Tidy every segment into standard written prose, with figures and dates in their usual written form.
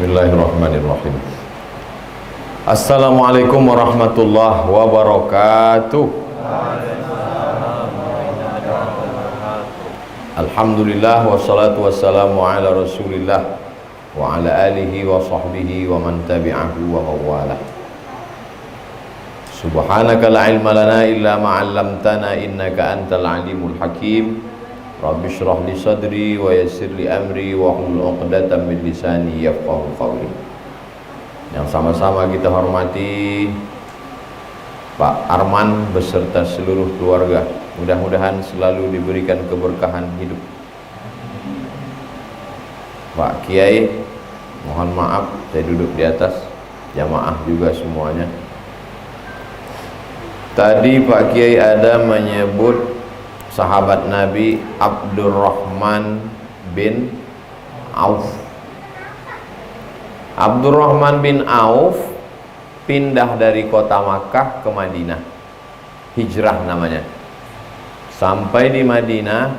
Bismillahirrahmanirrahim. Assalamualaikum warahmatullahi wabarakatuh. Alhamdulillah wassalatu wassalamu ala rasulillah wa ala alihi wa sahbihi wa man tabi'ahu wa mawalah. Subhanaka la ilma lana illa ma 'allamtana innaka antal alimul hakim. Rabbi shrah li sadri wa yassir li amri wa hlul 'uqdatam min lisani yafqahu qawli. Yang sama-sama kita hormati Pak Arman beserta seluruh keluarga, mudah-mudahan selalu diberikan keberkahan hidup. Pak Kiai, mohon maaf saya duduk di atas, jamaah juga semuanya. Tadi Pak Kiai ada menyebut sahabat Nabi Abdurrahman bin Auf. Abdurrahman bin Auf pindah dari kota Makkah ke Madinah, hijrah namanya. Sampai di Madinah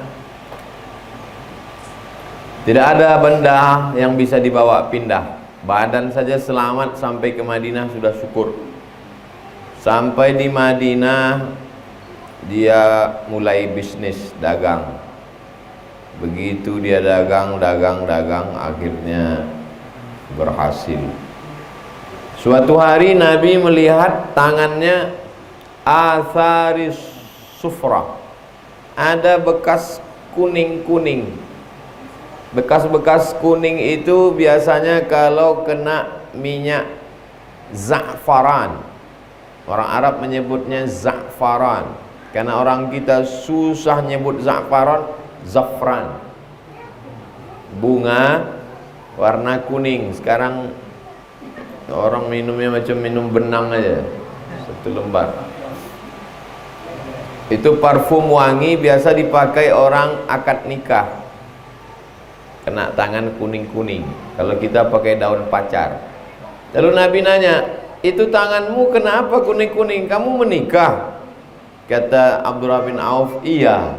tidak ada benda yang bisa dibawa pindah, badan saja selamat sampai ke Madinah sudah syukur. Sampai di Madinah dia mulai bisnis dagang. Begitu dia dagang, akhirnya berhasil. Suatu hari Nabi melihat tangannya atharis sufra, ada bekas kuning-kuning. Bekas-bekas kuning itu biasanya kalau kena minyak za'faran. Orang Arab menyebutnya za'faran. Karena orang kita susah nyebut za'faran, zafran. Bunga warna kuning. Sekarang orang minumnya macam minum benang aja, satu lembar. Itu parfum wangi biasa dipakai orang akad nikah. Kena tangan kuning-kuning. Kalau kita pakai daun pacar. Lalu Nabi nanya, itu tanganmu kenapa kuning-kuning? Kamu menikah? Kata Abdurrahman bin Auf, iya.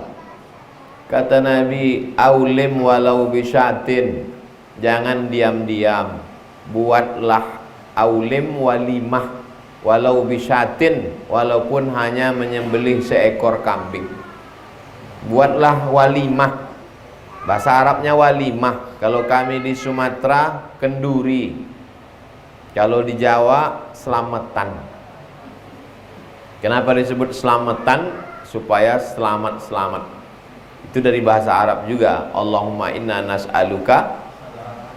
Kata Nabi, aulim walau bisyatin, jangan diam-diam, buatlah aulim walimah walau bisyatin, walaupun hanya menyembelih seekor kambing. Buatlah walimah, bahasa Arabnya walimah. Kalau kami di Sumatera kenduri, kalau di Jawa selamatan. Kenapa disebut selamatan? Supaya selamat-selamat. Itu dari bahasa Arab juga. Allahumma inna nas'aluka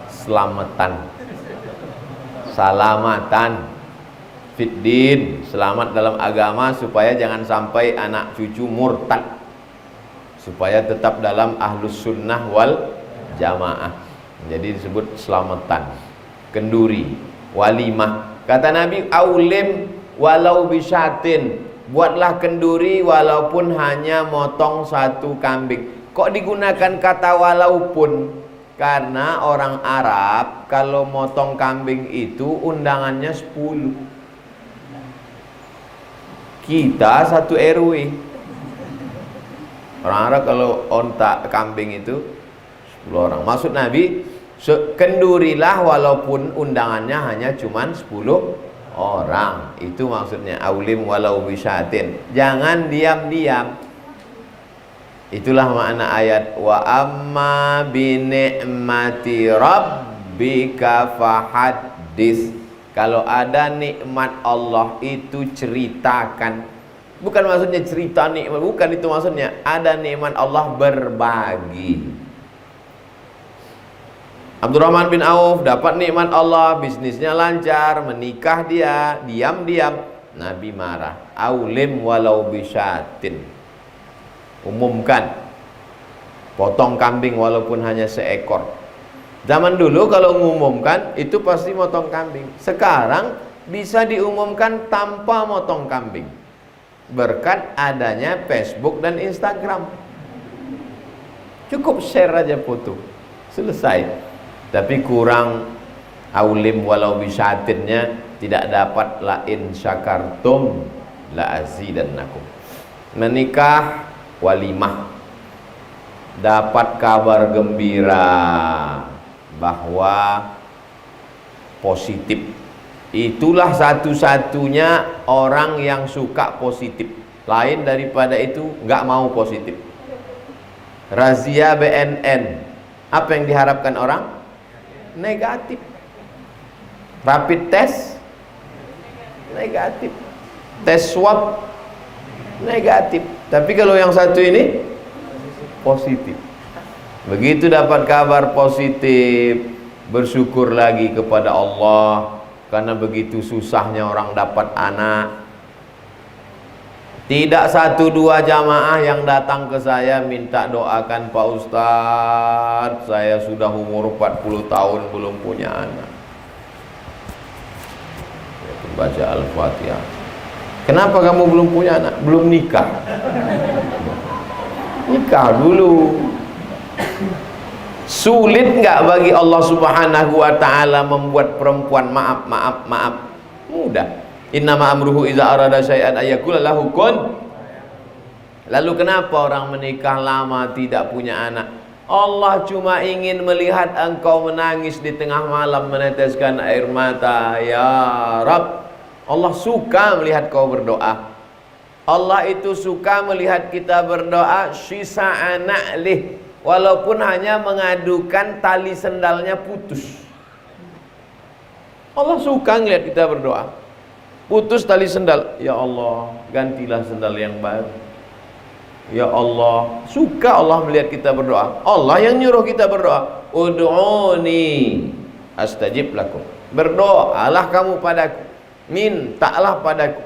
selamatan, salamatan fiddin, selamat dalam agama, supaya jangan sampai anak cucu murtad, supaya tetap dalam ahlus sunnah wal jamaah. Jadi disebut selamatan, kenduri, walimah. Kata Nabi, aulim walau bisyatin, buatlah kenduri walaupun hanya motong satu kambing. Kok digunakan kata walaupun? Karena orang Arab kalau motong kambing itu undangannya 10. Kita satu RW. Orang Arab kalau onta kambing itu 10 orang. Maksud Nabi, kendurilah walaupun undangannya hanya cuman 10 orang. Itu maksudnya aulim walau bisyatin, jangan diam-diam. Itulah makna ayat wa amma bi ni'mati rabbika fahaddits. Kalau ada nikmat Allah itu ceritakan. Bukan maksudnya cerita nikmat, bukan itu maksudnya. Ada nikmat Allah, berbagi. Abdurrahman bin Auf dapat nikmat Allah, bisnisnya lancar, menikah dia, diam-diam. Nabi marah, aulim walau bisyatin, umumkan, potong kambing walaupun hanya seekor. Zaman dulu kalau mengumumkan itu pasti motong kambing. Sekarang bisa diumumkan tanpa motong kambing, berkat adanya Facebook dan Instagram. Cukup share aja foto, selesai. Tapi kurang aulim walau bisyatinnya, tidak dapat la in syakartum la azidannakum. Menikah walimah, dapat kabar gembira bahwa positif. Itulah satu-satunya orang yang suka positif. Lain daripada itu nggak mau positif. Razia BNN, apa yang diharapkan orang? Negatif. Rapid test negatif. Tes swab negatif. Tapi kalau yang satu ini positif. Begitu dapat kabar positif, bersyukur lagi kepada Allah, karena begitu susahnya orang dapat anak. Tidak satu dua jamaah yang datang ke saya minta doakan Pak Ustadz, saya sudah umur 40 tahun belum punya anak. Baca Al-Fatihah. Kenapa kamu belum punya anak? Belum nikah. Nikah dulu. Sulit nggak bagi Allah Subhanahu wa ta'ala membuat perempuan maaf? Mudah. Innama amruhu iza arada syai'an ayyakula lahu kun. Lalu kenapa orang menikah lama tidak punya anak? Allah cuma ingin melihat engkau menangis di tengah malam meneteskan air mata. Ya Rabb, Allah suka melihat kau berdoa. Allah itu suka melihat kita berdoa syisa'a na'lih, walaupun hanya mengadukan tali sendalnya putus. Allah suka melihat kita berdoa. Putus tali sendal, ya Allah gantilah sendal yang baru. Ya Allah, suka Allah melihat kita berdoa. Allah yang nyuruh kita berdoa. Ud'uni astajib lakum. Berdoalah kamu padaku, mintalah padaku.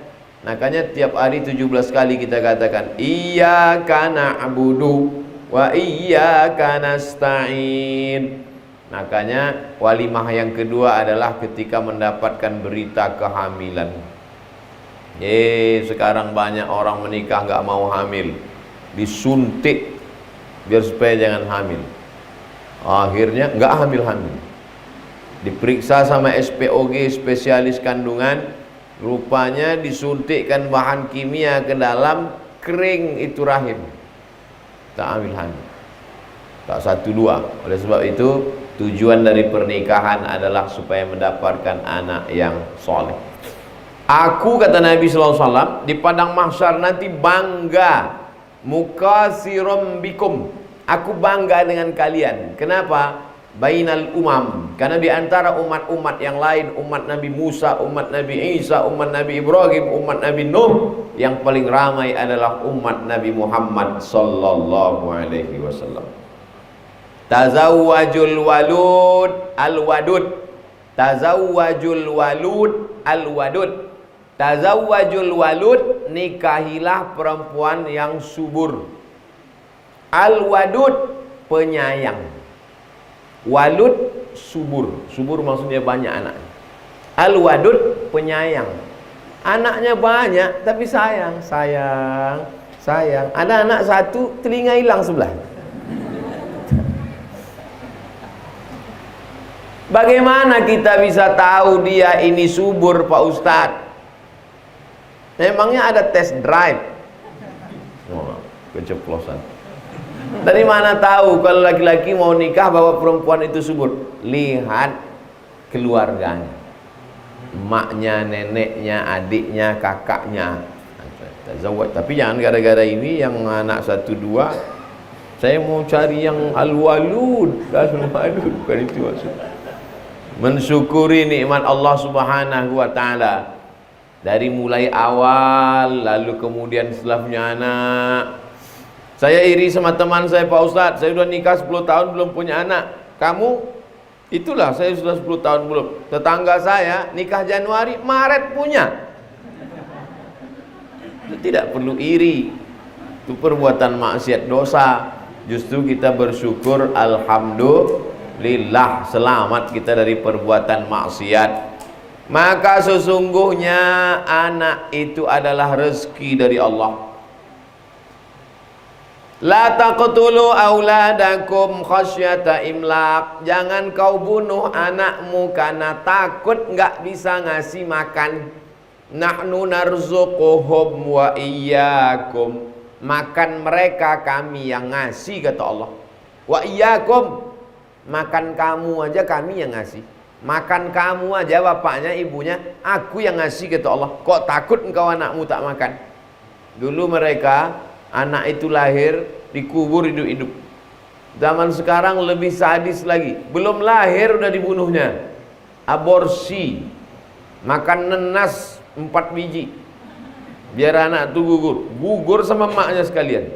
Makanya tiap hari 17 kali kita katakan iyyaka na'budu wa iyyaka nasta'in. Makanya walimah yang kedua adalah ketika mendapatkan berita kehamilan. Sekarang banyak orang menikah nggak mau hamil, disuntik biar supaya jangan hamil. Akhirnya nggak hamil. Diperiksa sama SPOG, spesialis kandungan, rupanya disuntikkan bahan kimia ke dalam, kering itu rahim, tak hamil. Tak satu dua. Oleh sebab itu tujuan dari pernikahan adalah supaya mendapatkan anak yang soleh. Aku, kata Nabi SAW, di padang mahsyar nanti bangga, mukasirum bikum, aku bangga dengan kalian. Kenapa? Bainal umam, karena di antara umat-umat yang lain, umat Nabi Musa, umat Nabi Isa, umat Nabi Ibrahim, umat Nabi Nuh, yang paling ramai adalah umat Nabi Muhammad sallallahu alaihi wasallam. Tazawwajul walud al-wadud. Tazawwajul walud al-wadud. Tazawwajul walud, nikahilah perempuan yang subur. Al-wadud, penyayang. Walud, subur. Subur maksudnya banyak anak. Al-wadud, penyayang. Anaknya banyak tapi sayang. Ada anak satu, telinga hilang sebelah. Bagaimana kita bisa tahu dia ini subur, Pak Ustadz? Memangnya ada tes drive? Keceplosan. Dari mana tahu kalau laki-laki mau nikah bahwa perempuan itu subur? Lihat keluarganya, emaknya, neneknya, adiknya, kakaknya. Tapi jangan gara-gara ini yang anak 1, 2, saya mau cari yang al-walud. Al-walud bukan itu maksudnya. Mensyukuri nikmat Allah Subhanahu wa ta'ala dari mulai awal, lalu kemudian setelah punya anak. Saya iri sama teman saya, Pak Ustadz, saya sudah nikah 10 tahun belum punya anak. Kamu? Itulah, saya sudah 10 tahun belum. Tetangga saya nikah Januari, Maret punya. Itu tidak perlu iri. Itu perbuatan maksiat, dosa. Justru kita bersyukur, alhamdulillah, selamat kita dari perbuatan maksiat. Maka sesungguhnya anak itu adalah rezeki dari Allah. La taqtulu auladakum khasyata imlaq. Jangan kau bunuh anakmu karena takut nggak bisa ngasih makan. Nahnu narzuquhum wa iyyakum. Makan mereka kami yang ngasih, kata Allah. Wa iyyakum, makan kamu aja kami yang ngasih. Makan kamu aja bapaknya, ibunya, aku yang ngasih kata Allah. Kok takut engkau anakmu tak makan? Dulu mereka, anak itu lahir, dikubur hidup-hidup. Zaman sekarang lebih sadis lagi. Belum lahir udah dibunuhnya. Aborsi. Makan nenas 4 biji. Biar anak itu gugur. Gugur sama maknya sekalian.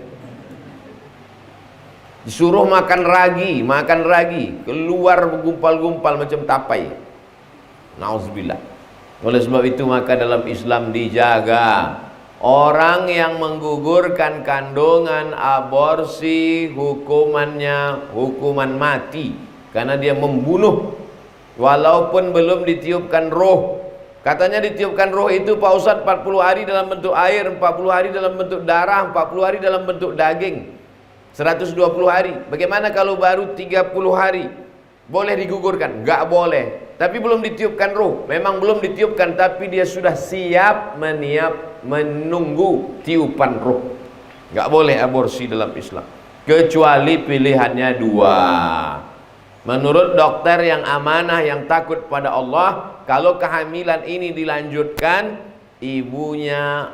Disuruh makan ragi. Keluar bergumpal-gumpal macam tapai. Nauzubillah. Oleh sebab itu maka dalam Islam dijaga. Orang yang menggugurkan kandungan, aborsi, hukumannya hukuman mati. Karena dia membunuh. Walaupun belum ditiupkan roh. Katanya ditiupkan roh itu Pak Ustadz 40 hari dalam bentuk air, 40 hari dalam bentuk darah, 40 hari dalam bentuk daging, 120 hari. Bagaimana kalau baru 30 hari? Boleh digugurkan? Enggak boleh. Tapi belum ditiupkan roh. Memang belum ditiupkan, tapi dia sudah siap menunggu tiupan roh. Enggak boleh aborsi dalam Islam. Kecuali pilihannya dua. Menurut dokter yang amanah, yang takut pada Allah, kalau kehamilan ini dilanjutkan, ibunya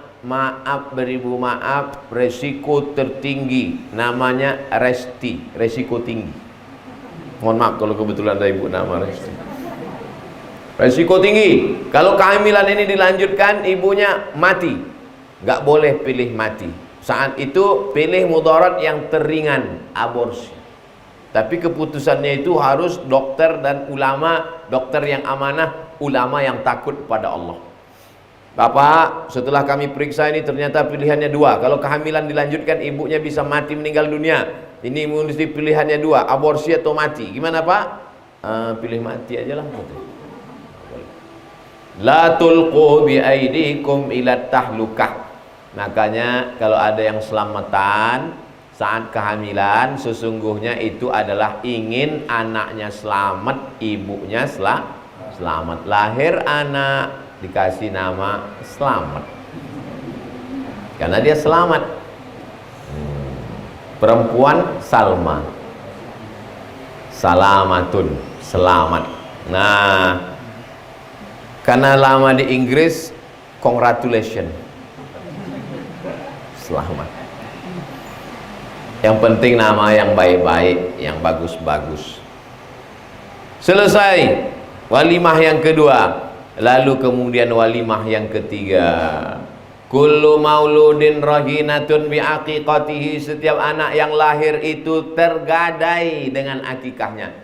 beribu maaf, resiko tertinggi, namanya Resti, resiko tinggi. Mohon maaf kalau kebetulan ada ibu nama Resti. Resiko tinggi. Kalau kehamilan ini dilanjutkan, ibunya mati. Nggak boleh pilih mati. Saat itu pilih mudarat yang teringan, aborsi. Tapi keputusannya itu harus dokter dan ulama, dokter yang amanah, ulama yang takut pada Allah. Bapak, setelah kami periksa ini ternyata pilihannya dua. Kalau kehamilan dilanjutkan, ibunya bisa mati meninggal dunia. Ini mesti pilihannya dua, aborsi atau mati. Gimana Pak? Pilih mati aja lah. La tulqu bi aidikum ila tahlukah. Makanya kalau ada yang selamatan saat kehamilan, sesungguhnya itu adalah ingin anaknya selamat, ibunya selamat. Lahir anak dikasih nama Selamat, karena dia selamat. Perempuan Salma, Salamatun, selamat. Nah, karena lama di Inggris, congratulations, selamat. Yang penting nama yang baik-baik, yang bagus-bagus. Selesai walimah yang kedua. Lalu kemudian walimah yang ketiga. Kullu mauludin rahinatun biaqiqatihi. Setiap anak yang lahir itu tergadai dengan akikahnya.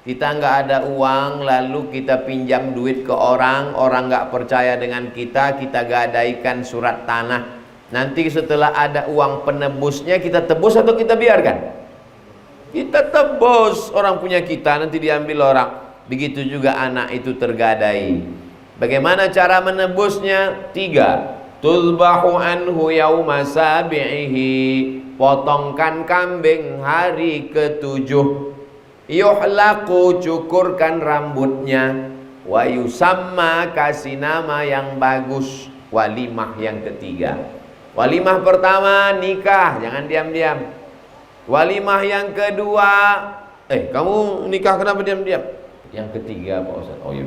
Kita nggak ada uang, lalu kita pinjam duit ke orang nggak percaya dengan kita gadaikan surat tanah. Nanti setelah ada uang penebusnya, kita tebus atau kita biarkan? Kita tebus, orang punya kita, nanti diambil orang. Begitu juga anak itu tergadai. Bagaimana cara menebusnya? 3. Tuzbahu anhu yauma sabi'ihi. Potongkan kambing hari ke-7. Yuhlaku, cukurkan rambutnya. Wa yusamma, kasih nama yang bagus. Walimah yang ketiga. Walimah pertama nikah, jangan diam-diam. Walimah yang kedua, kamu nikah kenapa diam-diam? Yang ketiga Pak Ustaz. Oh iya.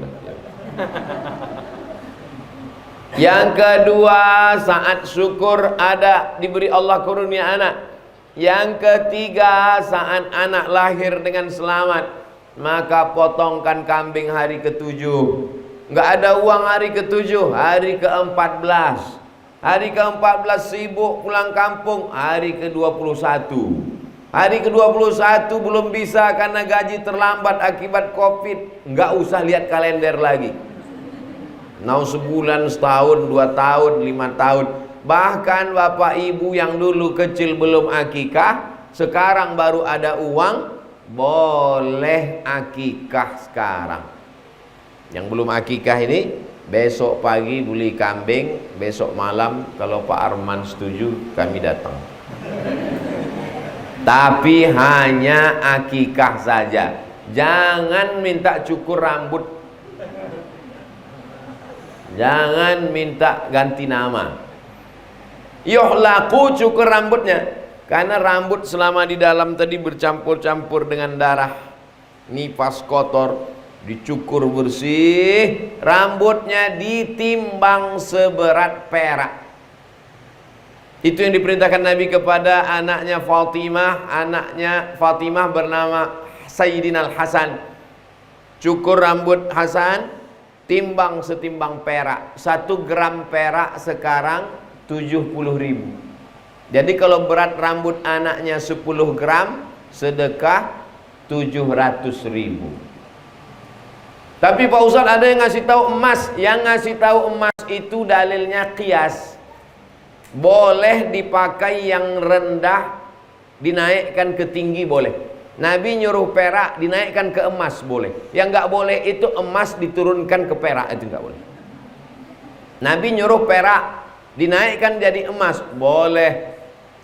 Yang kedua saat syukur ada diberi Allah karunia anak. Yang ketiga saat anak lahir dengan selamat, maka potongkan kambing hari ke-7. Nggak ada uang hari ke-7, hari ke-14. Hari ke-14 sibuk pulang kampung. Hari ke-21. Hari ke-21 belum bisa karena gaji terlambat akibat Covid. Nggak usah lihat kalender lagi. Mau sebulan, setahun, 2 tahun, 5 tahun. Bahkan bapak ibu yang dulu kecil belum akikah, sekarang baru ada uang, boleh akikah sekarang. Yang belum akikah ini, besok pagi beli kambing, besok malam kalau Pak Arman setuju kami datang. Tapi hanya akikah saja. Jangan minta cukur rambut. Jangan minta ganti nama. Yuhlaku, cukur rambutnya. Karena rambut selama di dalam tadi bercampur-campur dengan darah, nipas kotor, dicukur bersih, rambutnya ditimbang seberat perak. Itu yang diperintahkan Nabi kepada anaknya Fatimah. Anaknya Fatimah bernama Sayyidina Al-Hasan. Cukur rambut Hasan, timbang setimbang perak. 1 gram perak sekarang 70.000. Jadi kalau berat rambut anaknya 10 gram, sedekah 700.000. Tapi Pak Ustadz ada yang ngasih tahu emas. Yang ngasih tahu emas itu dalilnya qiyas. Boleh dipakai yang rendah, dinaikkan ke tinggi boleh. Nabi nyuruh perak dinaikkan ke emas boleh. Yang nggak boleh itu emas diturunkan ke perak, itu nggak boleh. Nabi nyuruh perak dinaikkan jadi emas boleh.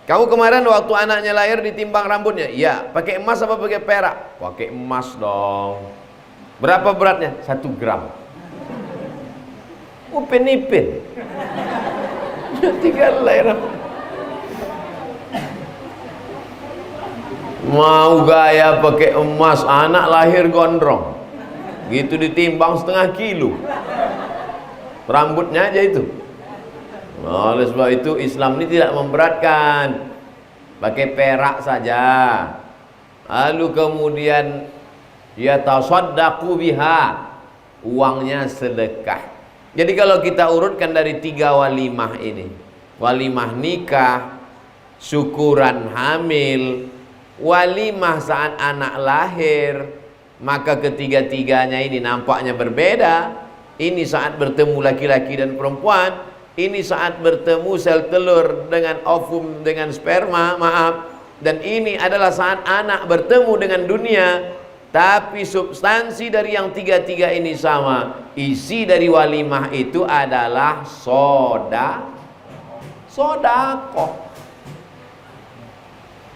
Kamu kemarin waktu anaknya lahir ditimbang rambutnya, iya, pakai emas apa pakai perak? Pakai emas dong. Berapa beratnya? 1 gram. Upin-ipin. Tinggal lahir. Mau gaya pakai emas, anak lahir gondrong. Gitu ditimbang setengah kilo. Rambutnya aja itu. Oleh sebab itu Islam ini tidak memberatkan. Pakai perak saja. Lalu kemudian ya tasaddaqu biha, uangnya sedekah. Jadi kalau kita urutkan dari 3 walimah ini, walimah nikah, syukuran hamil, walimah saat anak lahir, maka ketiga-tiganya ini nampaknya berbeda. Ini saat bertemu laki-laki dan perempuan, ini saat bertemu sel telur dengan ovum dengan sperma, maaf, dan ini adalah saat anak bertemu dengan dunia. Tapi substansi dari yang tiga-tiga ini sama. Isi dari walimah itu adalah sodakoh.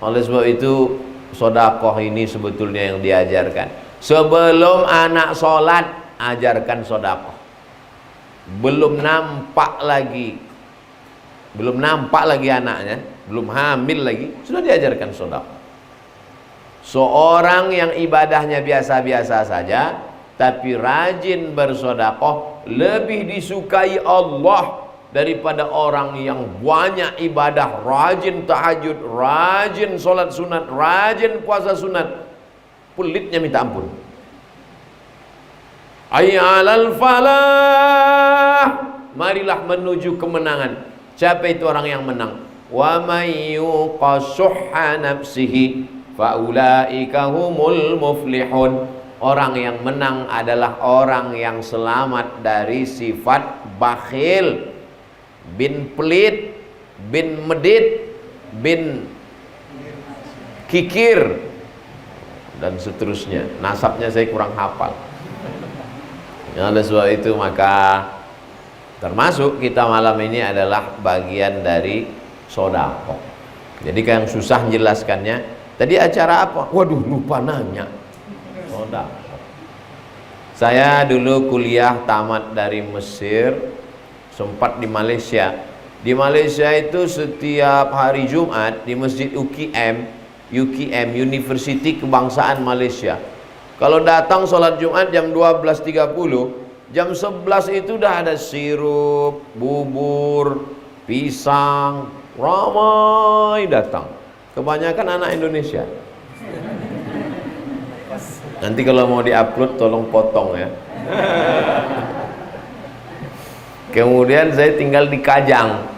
Oleh sebab itu sodakoh ini sebetulnya yang diajarkan. Sebelum anak sholat, ajarkan sodakoh. Belum nampak lagi anaknya, belum hamil lagi, sudah diajarkan sodakoh. Seorang yang ibadahnya biasa-biasa saja tapi rajin bersodakoh lebih disukai Allah daripada orang yang banyak ibadah, rajin tahajud, rajin sholat sunat, rajin puasa sunat, pelitnya minta ampun. Ayyalal falah, marilah menuju kemenangan. Siapa itu orang yang menang? Wa may yuqashuhha nafsihi faulaika humul muflihun. Orang yang menang adalah orang yang selamat dari sifat bakhil, bin pelit, bin medit, bin kikir, dan seterusnya. Nasabnya saya kurang hafal. Oleh sebab itu maka termasuk kita malam ini adalah bagian dari sedekah. Jadi yang susah menjelaskannya. Tadi acara apa? Waduh, lupa nanya. Sedekah. Saya dulu kuliah tamat dari Mesir, sempat di Malaysia. Di Malaysia itu setiap hari Jumat di Masjid UKM, University Kebangsaan Malaysia. Kalau datang sholat Jumat jam 12.30, jam 11 itu udah ada sirup, bubur, pisang, ramai datang. Kebanyakan anak Indonesia. Nanti kalau mau diupload tolong potong ya. Kemudian saya tinggal di Kajang.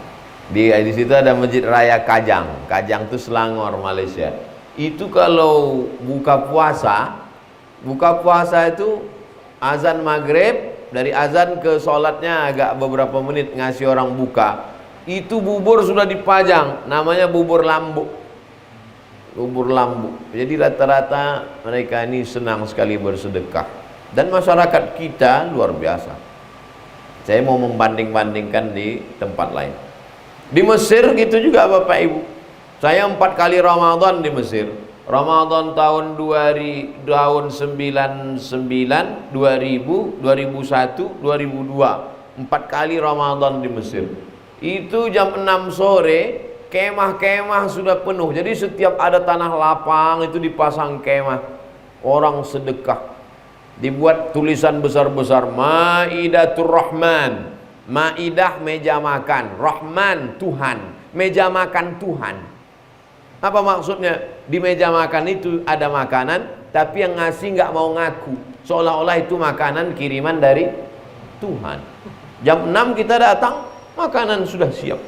Di situ ada Masjid Raya Kajang. Kajang itu Selangor, Malaysia. Itu kalau buka puasa itu azan maghrib, dari azan ke sholatnya agak beberapa menit ngasih orang buka. Itu bubur sudah dipajang, namanya bubur lambu. Bubur lambu. Jadi rata-rata mereka ini senang sekali bersedekah. Dan masyarakat kita luar biasa. Saya mau membanding-bandingkan di tempat lain. Di Mesir gitu juga Bapak Ibu. Saya 4 kali Ramadan di Mesir. Ramadan tahun 99, 2000, 2001, 2002. 4 kali Ramadan di Mesir. Itu jam 6 sore kemah-kemah sudah penuh. Jadi setiap ada tanah lapang itu dipasang kemah. Orang sedekah. dibuat tulisan besar-besar, Maidatur Rahman. Maidah meja makan, Rahman Tuhan, meja makan Tuhan. Apa maksudnya? Di meja makan itu ada makanan, tapi yang ngasih nggak mau ngaku, seolah-olah itu makanan kiriman dari Tuhan. Jam 6 kita datang, makanan sudah siap,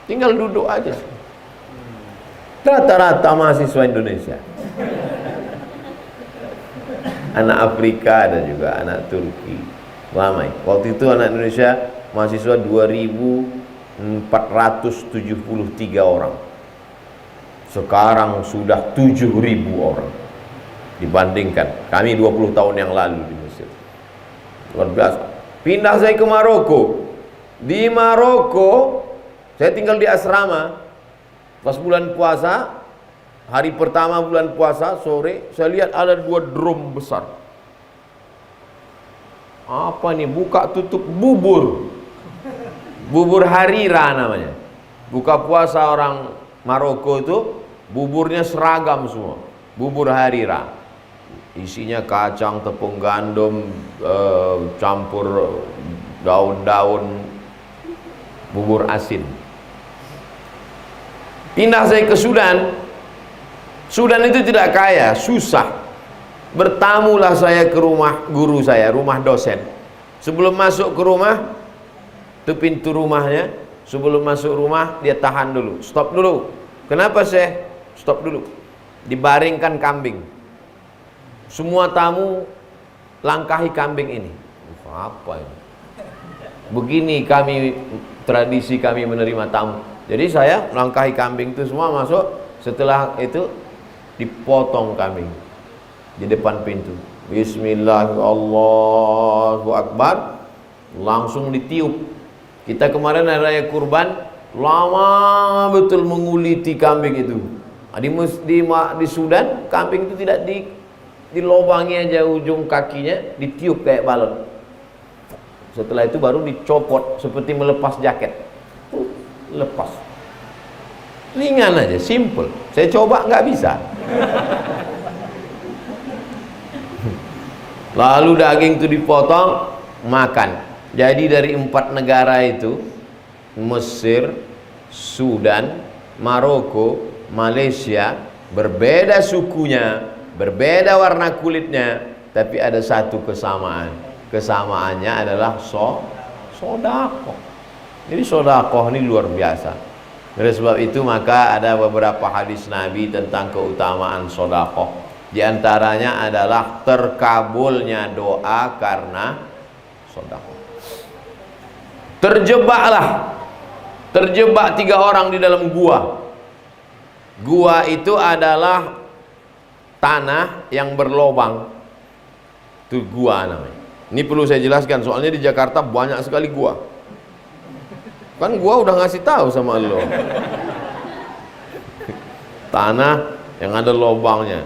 tinggal duduk aja. Rata-rata mahasiswa Indonesia, anak Afrika ada juga, anak Turki, ramai. Waktu itu anak Indonesia mahasiswa 2.473 orang. Sekarang sudah 7.000 orang. Dibandingkan kami 20 tahun yang lalu di Mesir. Luar biasa. Pindah saya ke Maroko. Di Maroko saya tinggal di asrama. Pas bulan puasa, hari pertama bulan puasa sore, saya lihat ada 2 drum besar. Apa nih? Buka tutup bubur. Bubur harira namanya. Buka puasa orang Maroko itu buburnya seragam semua. Bubur harira. Isinya kacang, tepung gandum, campur daun-daun, bubur asin. Pindah saya ke Sudan. Sudan itu tidak kaya, susah. Bertamulah saya ke rumah guru saya, rumah dosen. Sebelum masuk ke rumah, itu pintu rumahnya. Sebelum masuk rumah, dia tahan dulu, stop dulu. Kenapa Syekh? Stop dulu. Dibaringkan kambing. Semua tamu langkahi kambing ini. Apa ini? Begini tradisi kami menerima tamu. Jadi saya langkahi kambing itu semua masuk. Setelah itu dipotong kambing di depan pintu. Bismillahirrahmanirrahim, Allahu Akbar. Langsung ditiup. Kita kemarin hari raya kurban, lama betul menguliti kambing itu. Di Sudan, kambing itu tidak dilobangi aja ujung kakinya, ditiup kayak balon. Setelah itu baru dicopot seperti melepas jaket. Lepas. Ringan aja, simple. Saya coba nggak bisa. Lalu daging itu dipotong, makan. Jadi dari 4 negara itu, Mesir, Sudan, Maroko, Malaysia, berbeda sukunya, berbeda warna kulitnya, tapi ada satu kesamaan. Kesamaannya adalah sodakoh. Jadi sodakoh ini luar biasa. Oleh sebab itu maka ada beberapa hadis Nabi tentang keutamaan sodakoh. Di antaranya adalah terkabulnya doa karena sodakoh. Terjebak 3 orang di dalam gua. Gua itu adalah tanah yang berlobang. Itu gua namanya. Ini perlu saya jelaskan, soalnya di Jakarta banyak sekali gua. Kan gua udah ngasih tahu sama lo. Tanah yang ada lobangnya.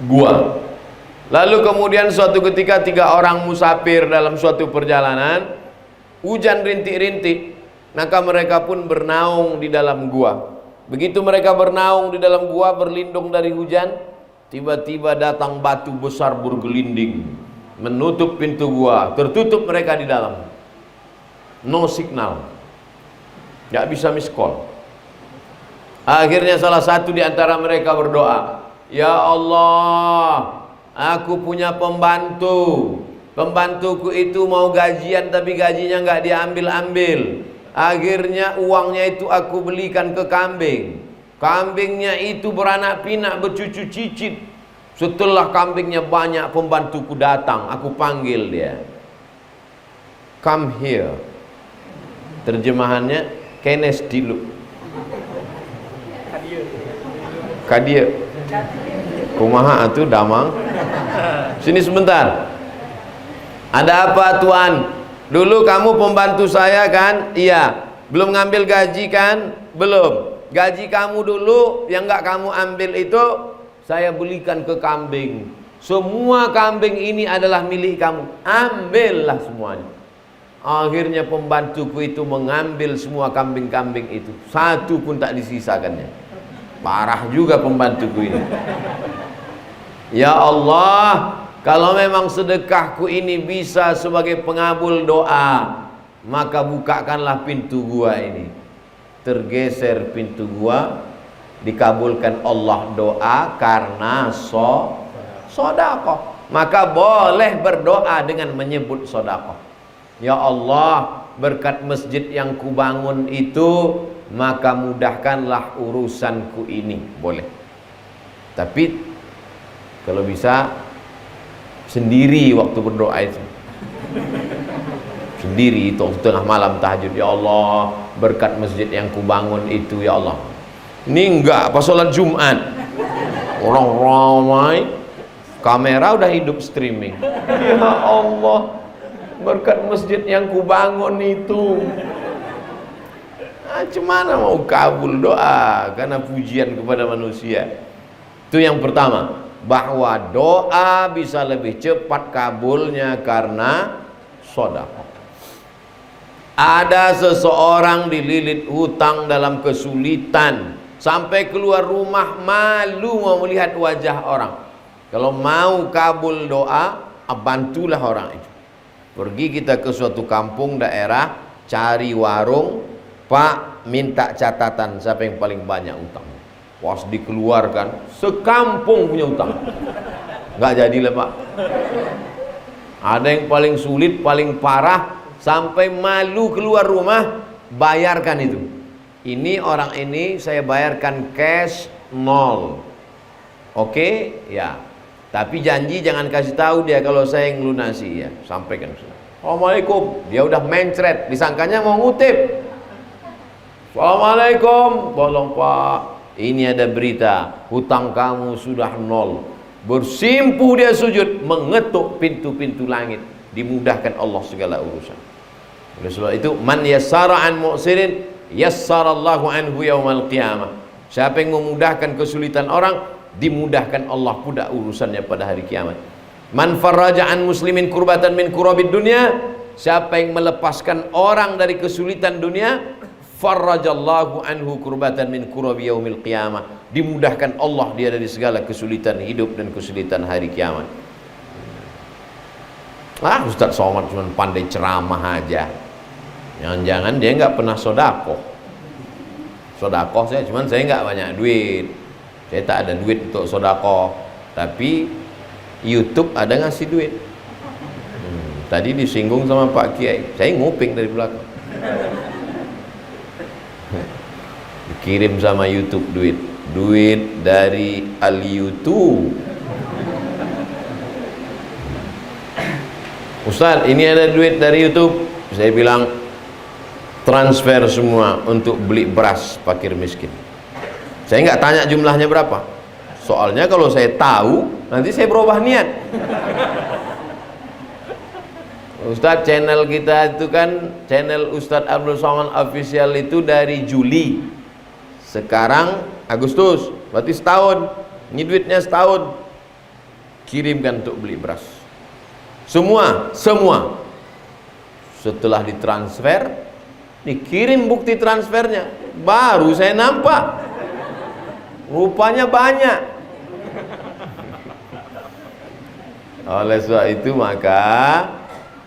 Gua. Lalu kemudian suatu ketika 3 orang musafir dalam suatu perjalanan, hujan rintik-rintik, maka mereka pun bernaung di dalam gua. Begitu mereka bernaung di dalam gua, berlindung dari hujan, tiba-tiba datang batu besar bergelinding, menutup pintu gua, tertutup mereka di dalam. No signal, nggak bisa miss call. Akhirnya salah satu di antara mereka berdoa, "Ya Allah, aku punya pembantu. Pembantuku itu mau gajian tapi gajinya nggak diambil-ambil. Akhirnya uangnya itu aku belikan ke kambing. Kambingnya itu beranak pinak, bercucu cicit. Setelah kambingnya banyak, pembantuku datang, aku panggil dia. Come here." Terjemahannya, kenes dilu. Kadia. Kumaha atuh damang. Sini sebentar. Ada apa Tuan? Dulu kamu pembantu saya kan? Iya. Belum ngambil gaji kan? Belum. Gaji kamu dulu yang nggak kamu ambil itu saya belikan ke kambing. Semua kambing ini adalah milik kamu. Ambillah semuanya. Akhirnya pembantuku itu mengambil semua kambing-kambing itu. Satu pun tak disisakannya. Parah juga pembantuku ini. Ya Allah, Kalau memang sedekahku ini bisa sebagai pengabul doa, maka bukakanlah pintu gua ini. Tergeser pintu gua, dikabulkan Allah doa karena sodakoh. Maka boleh berdoa dengan menyebut sodakoh. Ya Allah, berkat masjid yang kubangun itu, maka mudahkanlah urusanku ini. Boleh. Tapi kalau bisa sendiri waktu berdoa itu, sendiri itu tengah malam tahajud, ya Allah, berkat masjid yang kubangun itu, ya Allah. Ini enggak pas sholat Jumat, orang ramai, kamera udah hidup streaming. Ya Allah, berkat masjid yang kubangun itu, gimana mau kabul doa karena pujian kepada manusia. Itu yang pertama, bahwa doa bisa lebih cepat kabulnya karena sedekah. Ada seseorang dililit hutang dalam kesulitan, sampai keluar rumah malu mau melihat wajah orang. Kalau mau kabul doa, bantulah orang itu. Pergi kita ke suatu kampung daerah, cari warung, Pak, minta catatan siapa yang paling banyak utang. Pas dikeluarkan, sekampung punya utang. Nggak jadilah Pak. Ada yang paling sulit, paling parah, sampai malu keluar rumah, bayarkan itu. Ini orang ini saya bayarkan cash 0. Oke? Ya. Tapi janji jangan kasih tahu dia kalau saya yang lunasi ya. Sampaikan. Assalamualaikum. Dia udah mencret, disangkanya mau ngutip. Assalamualaikum. Tolong Pak, ini ada berita, hutang kamu sudah 0. Bersimpuh dia sujud, mengetuk pintu-pintu langit, dimudahkan Allah segala urusan. Oleh sebab itu, man yassara an mu'sirin yassarallahu anhu yaumal qiyamah. Siapa yang memudahkan kesulitan orang, dimudahkan Allah pula urusannya pada hari kiamat. Man farraja an muslimin kurbatan min kurabid dunya, siapa yang melepaskan orang dari kesulitan dunia, farrajallahu anhu kurbatan min kurabi yaumil qiyamah, dimudahkan Allah dia dari segala kesulitan hidup dan kesulitan hari kiamat. Ustaz Somad cuma pandai ceramah aja, jangan-jangan dia nggak pernah sodakoh. Sodakoh saya, cuman saya nggak banyak duit, saya tak ada duit untuk sodakoh, tapi YouTube ada ngasih duit. Tadi disinggung sama Pak Kiai, saya nguping dari belakang. Dikirim sama YouTube duit dari Al-YouTube. Ustaz, ini ada duit dari YouTube. Saya bilang transfer semua untuk beli beras fakir miskin. Saya nggak tanya jumlahnya berapa, soalnya kalau saya tahu nanti saya berubah niat. Ustadz, channel kita itu kan channel Ustadz Abdul Somad Official itu dari Juli, sekarang Agustus, berarti setahun. Ini duitnya setahun, kirimkan untuk beli beras. Semua setelah ditransfer, dikirim bukti transfernya, baru saya nampak rupanya banyak. Oleh sebab itu, maka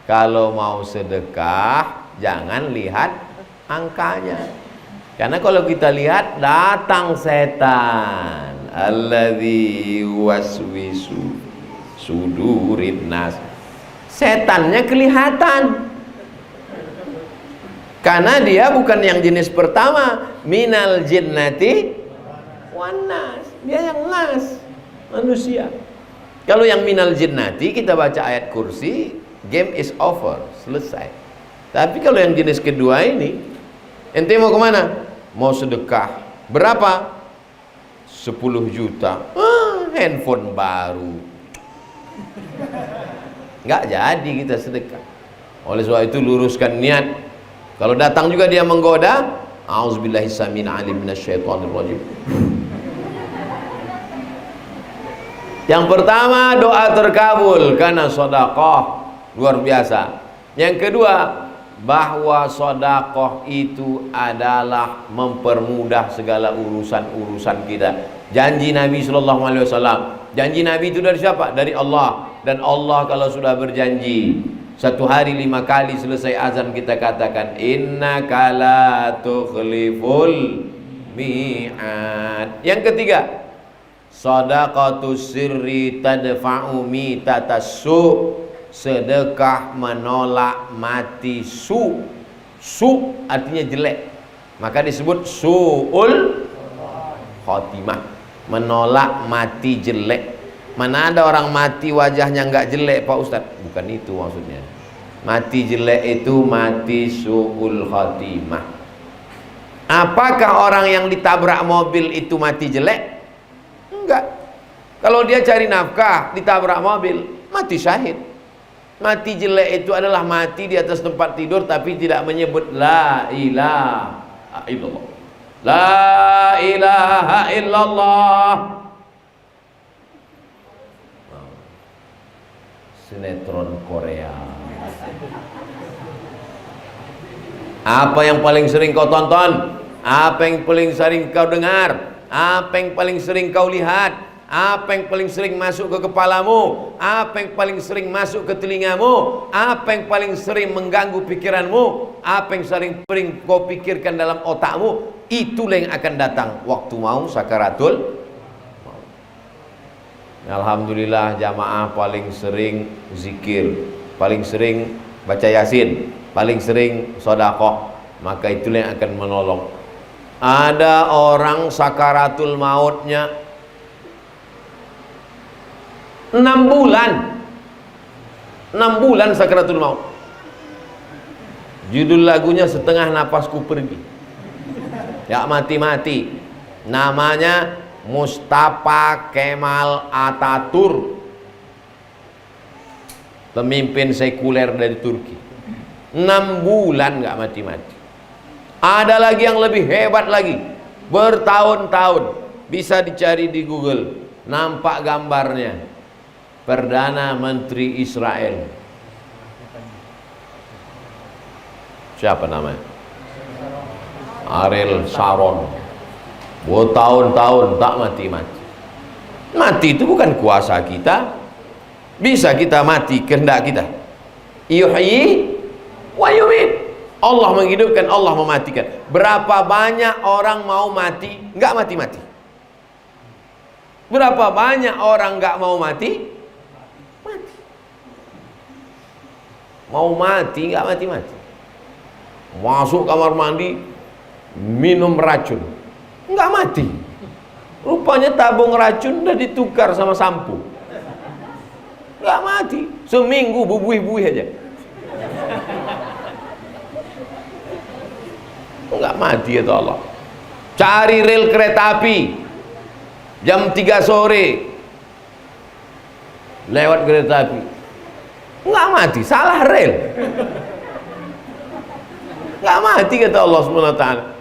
kalau mau sedekah jangan lihat angkanya, karena kalau kita lihat datang setan, alladzi waswisu sudurin nas. Setannya kelihatan, karena dia bukan yang jenis pertama, minal jinnati wan nas, dia yang nas, manusia. Kalau yang minal jinnati kita baca ayat kursi, game is over, selesai. Tapi kalau yang jenis kedua ini, ente mau kemana? Mau sedekah, berapa? 10 juta. Handphone baru, nggak jadi kita sedekah. Oleh sebab itu luruskan niat. Kalau datang juga dia menggoda, auzubillahi samin alim minasyaitonir rajim. Yang pertama, doa terkabul karena sedekah, luar biasa. Yang kedua, bahwa sedekah itu adalah mempermudah segala urusan-urusan kita. Janji Nabi sallallahu alaihi wasallam. Janji Nabi itu dari siapa? Dari Allah. Dan Allah kalau sudah berjanji satu hari 5 kali selesai azan kita katakan innaka la tukhliful mi'ad. Yang ketiga, shadaqatus sirri tadfa'u mitatassu, sedekah menolak mati su. Su artinya jelek, maka disebut su'ul khotimah, menolak mati jelek. Mana ada orang mati wajahnya enggak jelek Pak Ustadz? Bukan itu maksudnya. Mati jelek itu mati su'ul khotimah. Apakah orang yang ditabrak mobil itu mati jelek? Enggak. Kalau dia cari nafkah ditabrak mobil, mati syahid. Mati jelek itu adalah mati di atas tempat tidur tapi tidak menyebut la ilaha illallah. La ilaha illallah. Sinetron Korea. Apa yang paling sering kau tonton? Apa yang paling sering kau dengar? Apa yang paling sering kau lihat? Apa yang paling sering masuk ke kepalamu? Apa yang paling sering masuk ke telingamu? Apa yang paling sering mengganggu pikiranmu? Apa yang sering kau pikirkan dalam otakmu? Itulah yang akan datang waktu mau sakaratul. Alhamdulillah jamaah paling sering zikir, paling sering baca yasin, paling sering sedekah, maka itulah yang akan menolong. Ada orang sakaratul mautnya 6 bulan, 6 bulan sakaratul maut. Judul lagunya Setengah Napasku Pergi. Ya mati-mati. Namanya Mustafa Kemal Atatürk, pemimpin sekuler dari Turki. 6 bulan nggak mati-mati. Ada lagi yang lebih hebat lagi, bertahun-tahun, bisa dicari di Google, nampak gambarnya. Perdana Menteri Israel, siapa namanya? Ariel Sharon. Bertahun-tahun tak mati-mati. Mati itu bukan kuasa kita. Bisa kita mati kehendak kita. Yuhyi wa yumit. Allah menghidupkan, Allah mematikan. Berapa banyak orang mau mati nggak mati-mati? Berapa banyak orang nggak mau mati? Mati. Mau mati nggak mati-mati. Masuk kamar mandi, minum racun, nggak mati. Rupanya tabung racun udah ditukar sama sampo, nggak mati. Seminggu bubuih-buih aja, nggak mati ya Allah. Cari rel kereta api jam 3 sore, lewat kereta api, nggak mati, salah rel, nggak mati kata Allah SWT.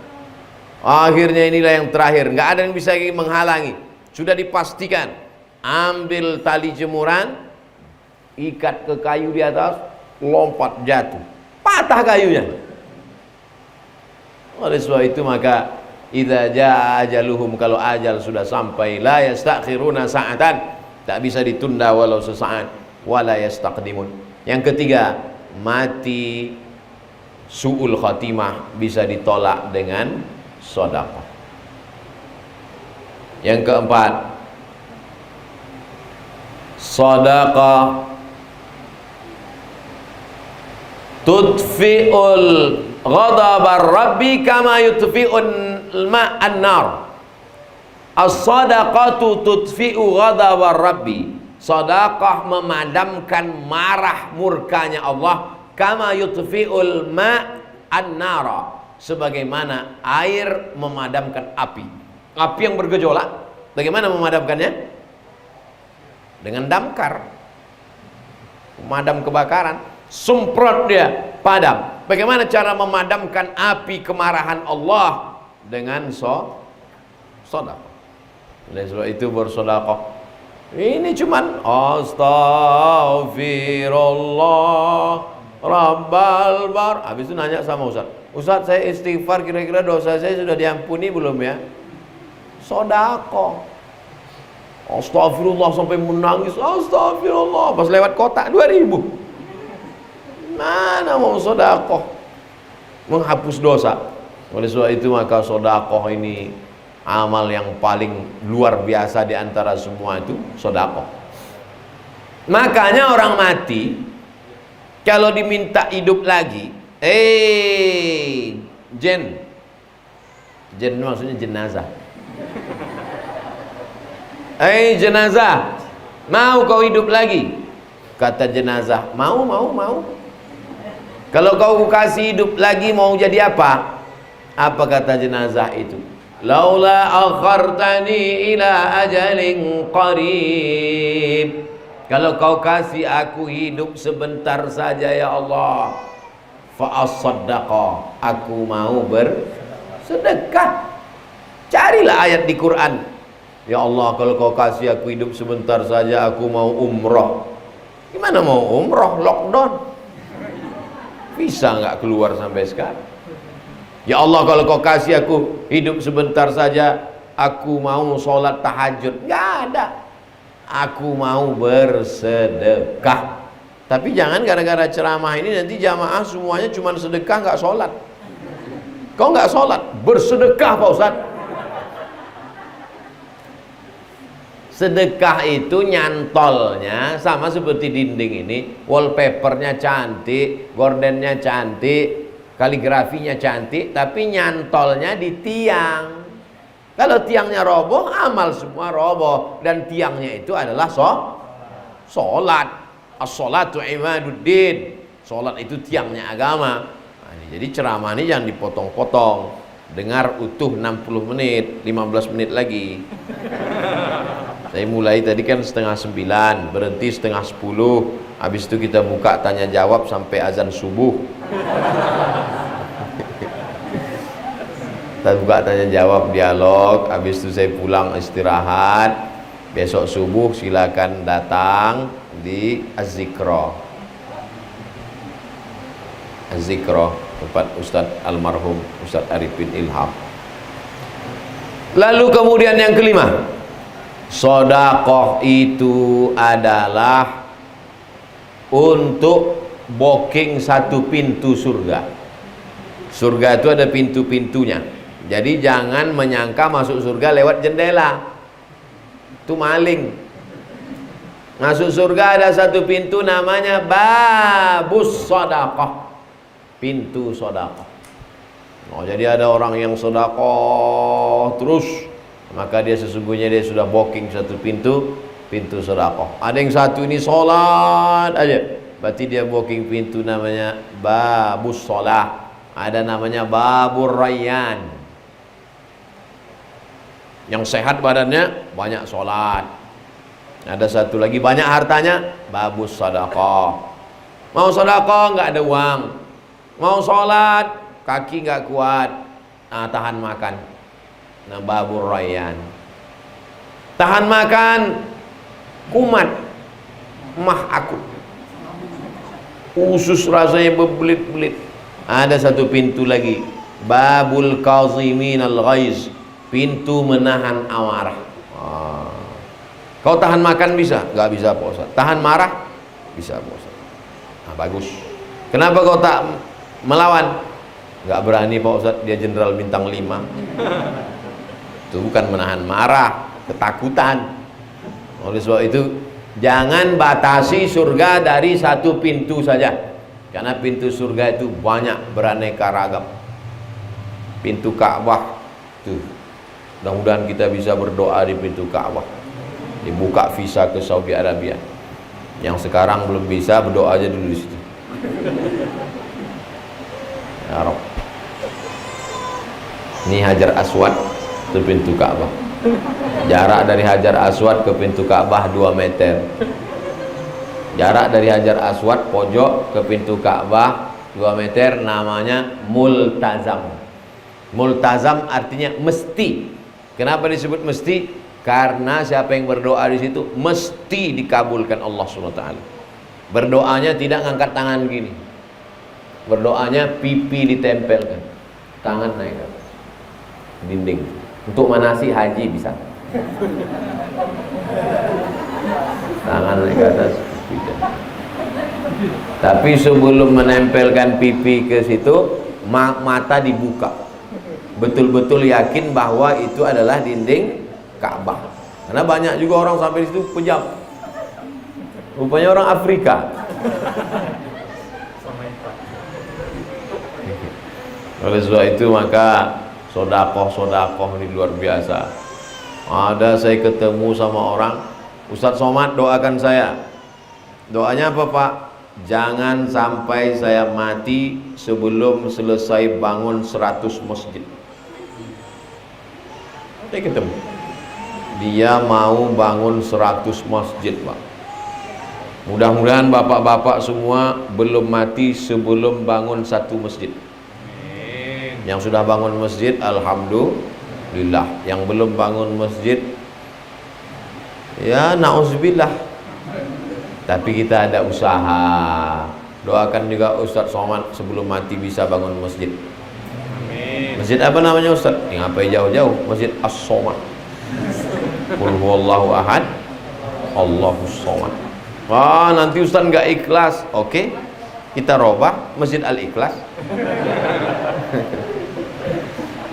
Akhirnya inilah yang terakhir, nggak ada yang bisa menghalangi. Sudah dipastikan, ambil tali jemuran, ikat ke kayu di atas, lompat jatuh, patah kayunya. Oleh sebab itu maka idza jaa ajaluhum, kalau ajal sudah sampai, la yastakhiruna sa'atan, tak bisa ditunda walau sesaat, wala yastaqdimun. Yang ketiga, mati su'ul khatimah bisa ditolak dengan sedekah. Yang keempat, sedekah tudfi'ul ghadabar rabbi kama yutfi'un ma'an nar. As-sadaqatu tudfi'u ghadabar rabbi. Sedekah memadamkan marah murkanya Allah, kama yutfi'ul ma'an nara, sebagaimana air memadamkan api. Api yang bergejolak, bagaimana memadamkannya? Dengan damkar, pemadam kebakaran, semprot dia, padam. Bagaimana cara memadamkan api kemarahan Allah? Dengan sedekah. Oleh sebab itu bersedekah. Ini cuman astaghfirullah rabbal bar. Habis itu nanya sama Ustaz, Ustaz saya istighfar, kira-kira dosa saya sudah diampuni belum ya? Sedekah. Astagfirullah sampai menangis, astagfirullah. Pas lewat kotak 2000. Mana mau sedekah menghapus dosa. Oleh sebab itu maka sedekah ini amal yang paling luar biasa di antara semua itu sedekah. Makanya orang mati kalau diminta hidup lagi, jen maksudnya jenazah. Jenazah, mau kau hidup lagi? Kata jenazah, mau. Kalau kau kasih hidup lagi mau jadi apa? Apa kata jenazah itu? Laula akhartani ila ajalin qarib. Kalau kau kasih aku hidup sebentar saja ya Allah, fa asaddaqa, aku mau bersedekah. Carilah ayat di Quran. Ya Allah, kalau kau kasih aku hidup sebentar saja, aku mau umroh. Gimana mau umroh? Lockdown. Bisa nggak keluar sampai sekarang? Ya Allah, kalau kau kasih aku hidup sebentar saja, aku mau sholat tahajud. Nggak ada. Aku mau bersedekah. Tapi jangan gara-gara ceramah ini nanti jamaah semuanya cuma sedekah nggak sholat. Kau nggak sholat, bersedekah Pak Ustadz. Sedekah itu nyantolnya sama seperti dinding ini, wallpapernya cantik, gordennya cantik, kaligrafinya cantik, tapi nyantolnya di tiang. Kalau tiangnya roboh, amal semua roboh. Dan tiangnya itu adalah sholat. As-sholatu imaduddin. Sholat itu tiangnya agama. Nah, jadi ceramah ini jangan dipotong-potong. Dengar utuh 60 menit, 15 menit lagi. Saya mulai tadi kan 8:30, berhenti 8:30. Habis itu kita buka tanya jawab sampai azan subuh. Kita buka tanya jawab, dialog. Habis itu saya pulang istirahat. Besok subuh silakan datang di Az-Zikra. Az-Zikra, tempat Ustadz almarhum Ustadz Arifin Ilham. Lalu kemudian yang kelima, sedekah itu adalah untuk booking satu pintu surga. Surga itu ada pintu-pintunya. Jadi jangan menyangka masuk surga lewat jendela. Itu maling. Masuk surga ada satu pintu namanya babus sedekah. Pintu sedekah. Oh, jadi ada orang yang sedekah terus, maka dia sesungguhnya dia sudah booking satu pintu sedekah. Ada yang satu ini sholat aja, berarti dia booking pintu namanya babus sholat. Ada namanya babur rayyan. Yang sehat badannya banyak sholat. Ada satu lagi banyak hartanya, babus sedekah. Mau sedekah nggak ada uang, mau sholat kaki nggak kuat, nah, tahan makan. Nah, babur rayyan. Tahan makan, kumat, mah aku, usus rasanya berbelit-belit. Ada satu pintu lagi, babul kazimin al-ghaiz, pintu menahan amarah. Kau tahan makan bisa? Nggak bisa Pak Ustaz. Tahan marah? Bisa Pak Ustaz. Nah, bagus. Kenapa kau tak melawan? Nggak berani Pak Ustaz, dia jenderal bintang 5. Itu bukan menahan marah, ketakutan. Oleh sebab itu jangan batasi surga dari satu pintu saja, karena pintu surga itu banyak, beraneka ragam. Pintu Ka'bah tuh, mudah-mudahan kita bisa berdoa di pintu Ka'bah, dibuka visa ke Saudi Arabia. Yang sekarang belum bisa, berdoa aja dulu di situ. Ya Rabb. Ini Hajar Aswad, itu pintu Ka'bah. Jarak dari Hajar Aswad ke pintu Ka'bah 2 meter. Jarak dari Hajar Aswad pojok ke pintu Ka'bah 2 meter, namanya multazam. Multazam artinya mesti. Kenapa disebut mesti? Karena siapa yang berdoa di situ mesti dikabulkan Allah SWT. Berdoanya tidak ngangkat tangan gini. Berdoanya pipi ditempelkan, tangan naik ke dinding. Untuk manasi haji bisa. Tangan naik ke atas, tidak. Tapi sebelum menempelkan pipi ke situ, mata dibuka. Betul-betul yakin bahwa itu adalah dinding Ka'bah. Karena banyak juga orang sampai di situ pejam. Rupanya orang Afrika. Oleh sebab itu maka sodakoh ini luar biasa. Ada saya ketemu sama orang, Ustadz Somad doakan saya. Doanya apa Pak? Jangan sampai saya mati sebelum selesai bangun 100 masjid. Saya ketemu, dia mau bangun 100 masjid Pak. Mudah-mudahan bapak-bapak semua belum mati sebelum bangun satu masjid. Yang sudah bangun masjid, alhamdulillah. Yang belum bangun masjid, ya na'udzubillah. Tapi kita ada usaha. Doakan juga Ustadz Somad sebelum mati bisa bangun masjid. Masjid apa namanya Ustadz? Yang apa jauh-jauh? Masjid As-Somad. Qul huwallahu ahad, Allahus Somad. Wah, nanti Ustadz nggak ikhlas. Oke, kita robah Masjid Al-Ikhlas.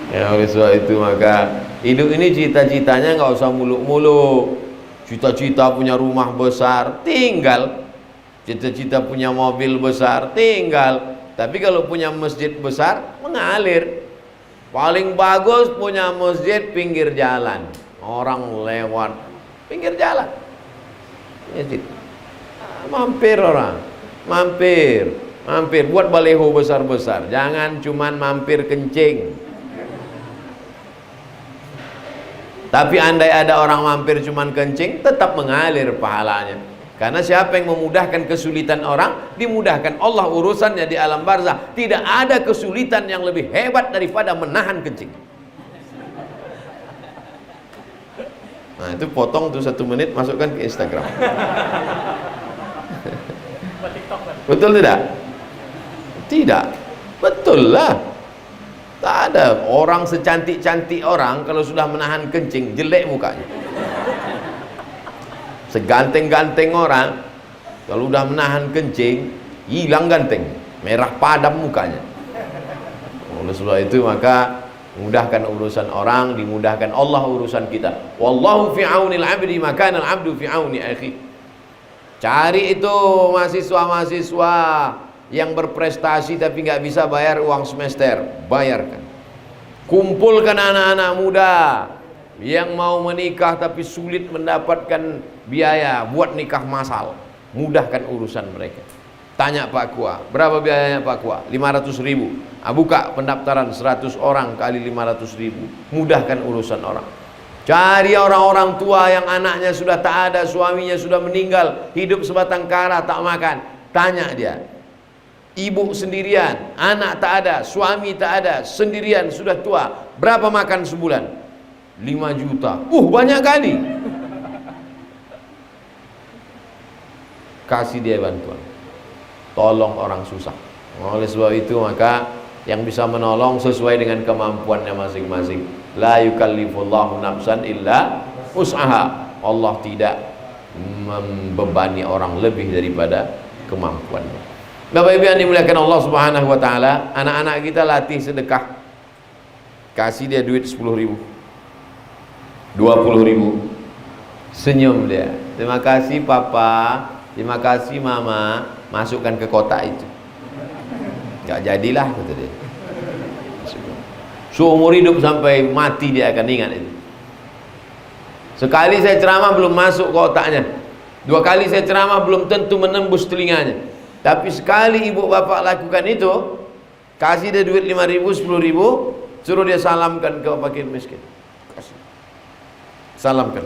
Ya, oleh sebab itu maka hidup ini cita-citanya nggak usah muluk-muluk. Cita-cita punya rumah besar, tinggal. Cita-cita punya mobil besar, tinggal. Tapi kalau punya masjid besar, mengalir. Paling bagus punya masjid pinggir jalan. Orang lewat pinggir jalan. Masjid. Mampir orang, mampir buat baleho besar-besar. Jangan cuman mampir kencing. Tapi andai ada orang mampir cuman kencing, tetap mengalir pahalanya. Karena siapa yang memudahkan kesulitan orang, dimudahkan Allah urusannya di alam barzah. Tidak ada kesulitan yang lebih hebat daripada menahan kencing. Nah itu potong tuh 1 menit, masukkan ke Instagram. Betul tidak? Tidak. Betul lah. Tak ada orang secantik-cantik orang kalau sudah menahan kencing jelek mukanya. Seganteng-ganteng orang kalau sudah menahan kencing hilang ganteng, merah padam mukanya. Oleh sebab itu maka mudahkan urusan orang, dimudahkan Allah urusan kita. Wallahu fi aunil 'abdi ma kana al-'abdu fi auni akhi. Cari itu mahasiswa-mahasiswa yang berprestasi tapi nggak bisa bayar uang semester, bayarkan. Kumpulkan anak-anak muda yang mau menikah tapi sulit mendapatkan biaya buat nikah massal, mudahkan urusan mereka. Tanya Pak Kua, berapa biayanya Pak Kua? 500.000. Buka pendaftaran 100 orang kali 500.000, mudahkan urusan orang. Cari orang-orang tua yang anaknya sudah tak ada, suaminya sudah meninggal, hidup sebatang kara tak makan. Tanya dia, ibu sendirian, anak tak ada, suami tak ada, sendirian sudah tua, berapa makan sebulan? 5 juta. Banyak kali. Kasih dia bantuan, tolong orang susah. Oleh sebab itu maka yang bisa menolong sesuai dengan kemampuannya masing-masing. La yukallifullahu nafsan illa wus'aha. Allah tidak membebani orang lebih daripada kemampuannya. Bapak Ibu yang dimuliakan Allah Subhanahu wa taala, anak-anak kita latih sedekah. Kasih dia duit 10.000, 20.000. Senyum dia. Terima kasih Papa, terima kasih Mama, masukkan ke kotak itu. Enggak jadilah kata dia. Seumur hidup sampai mati dia akan ingat itu. Sekali saya ceramah belum masuk kotaknya. 2 kali saya ceramah belum tentu menembus telinganya. Tapi sekali ibu bapak lakukan itu, kasih dia duit 5.000, 10.000, suruh dia salamkan ke fakir miskin. Kasih. Salamkan.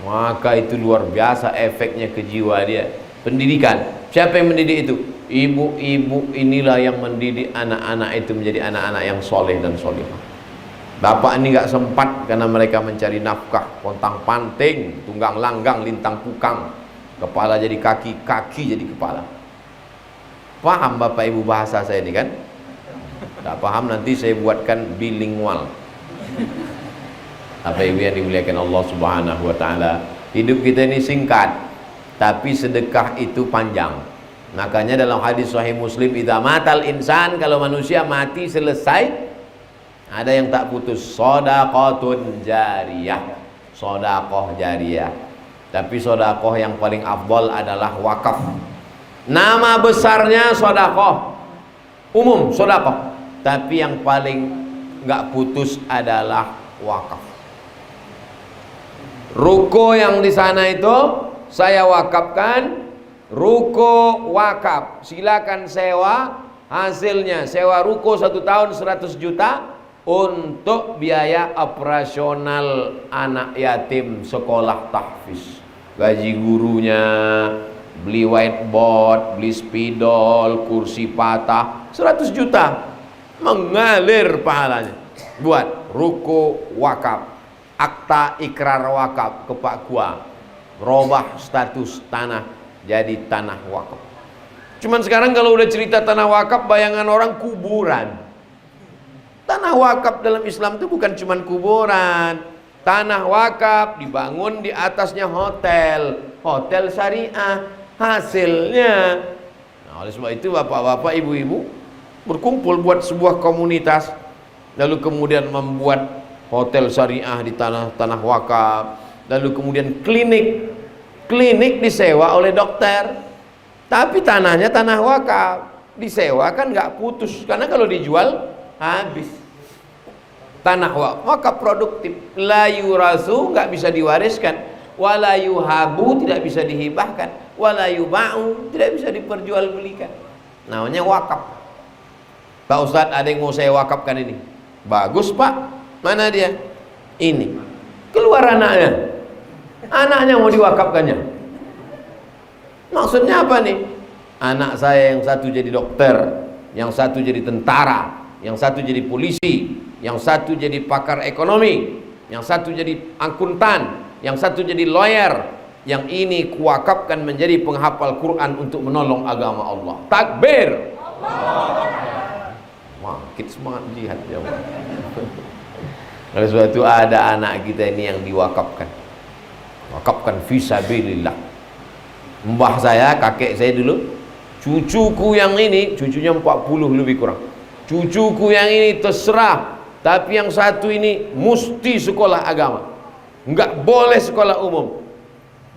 Maka itu luar biasa efeknya ke jiwa dia. Pendidikan. Siapa yang mendidik itu? Ibu-ibu inilah yang mendidik anak-anak itu menjadi anak-anak yang soleh dan solehah. Bapak ini gak sempat karena mereka mencari nafkah, pontang panting, tunggang langgang, lintang pukang, kepala jadi kaki, kaki jadi kepala. Paham Bapak Ibu bahasa saya ini kan? Tak paham nanti saya buatkan bilingual. Apa ibu yang dimuliakan Allah Subhanahu wa taala, hidup kita ini singkat, tapi sedekah itu panjang. Makanya dalam hadis sahih Muslim, idza matal insan, kalau manusia mati selesai, ada yang tak putus, shadaqatun jariyah, sedekah jariyah. Tapi sedekah yang paling afdal adalah wakaf. Nama besarnya sedekah umum, sedekah, tapi yang paling enggak putus adalah wakaf. Ruko yang di sana itu saya wakafkan, ruko wakaf, silakan sewa, hasilnya sewa ruko 1 tahun 100 juta untuk biaya operasional anak yatim sekolah tahfiz, gaji gurunya, beli whiteboard, beli spidol, kursi patah, 100 juta mengalir pahalanya buat ruko wakaf. Akta ikrar wakaf ke Pak Gua, robah status tanah jadi tanah wakaf. Cuman sekarang kalau udah cerita tanah wakaf, bayangan orang kuburan. Tanah wakaf dalam Islam itu bukan cuman kuburan. Tanah wakaf dibangun di atasnya hotel, hotel syariah. Hasilnya, nah, oleh sebab itu bapak-bapak, ibu-ibu berkumpul buat sebuah komunitas, lalu kemudian membuat hotel syariah di tanah wakaf, lalu kemudian klinik disewa oleh dokter, tapi tanahnya tanah wakaf, disewa kan nggak putus, karena kalau dijual habis. Tanah wakaf produktif, la yurasu, nggak bisa diwariskan, wala yuhabu, tidak bisa dihibahkan, wala yuba'u, tidak bisa diperjualbelikan. Namanya wakaf. Pak Ustadz, ada yang mau saya wakafkan ini. Bagus Pak. Mana dia? Ini. Keluar anaknya. Anaknya mau diwakafkannya. Maksudnya apa nih? Anak saya yang satu jadi dokter, yang satu jadi tentara, yang satu jadi polisi, yang satu jadi pakar ekonomi, yang satu jadi akuntan, yang satu jadi lawyer, yang ini kuwakafkan menjadi penghafal Quran untuk menolong agama Allah. Takbir. Makin semangat jihad ya Allah. Oleh sebab itu ada anak kita ini yang diwakafkan, wakafkan fisabilillah. Mbah saya, kakek saya dulu, cucuku yang ini, cucunya 40 lebih kurang, cucuku yang ini terserah, tapi yang satu ini mesti sekolah agama, enggak boleh sekolah umum.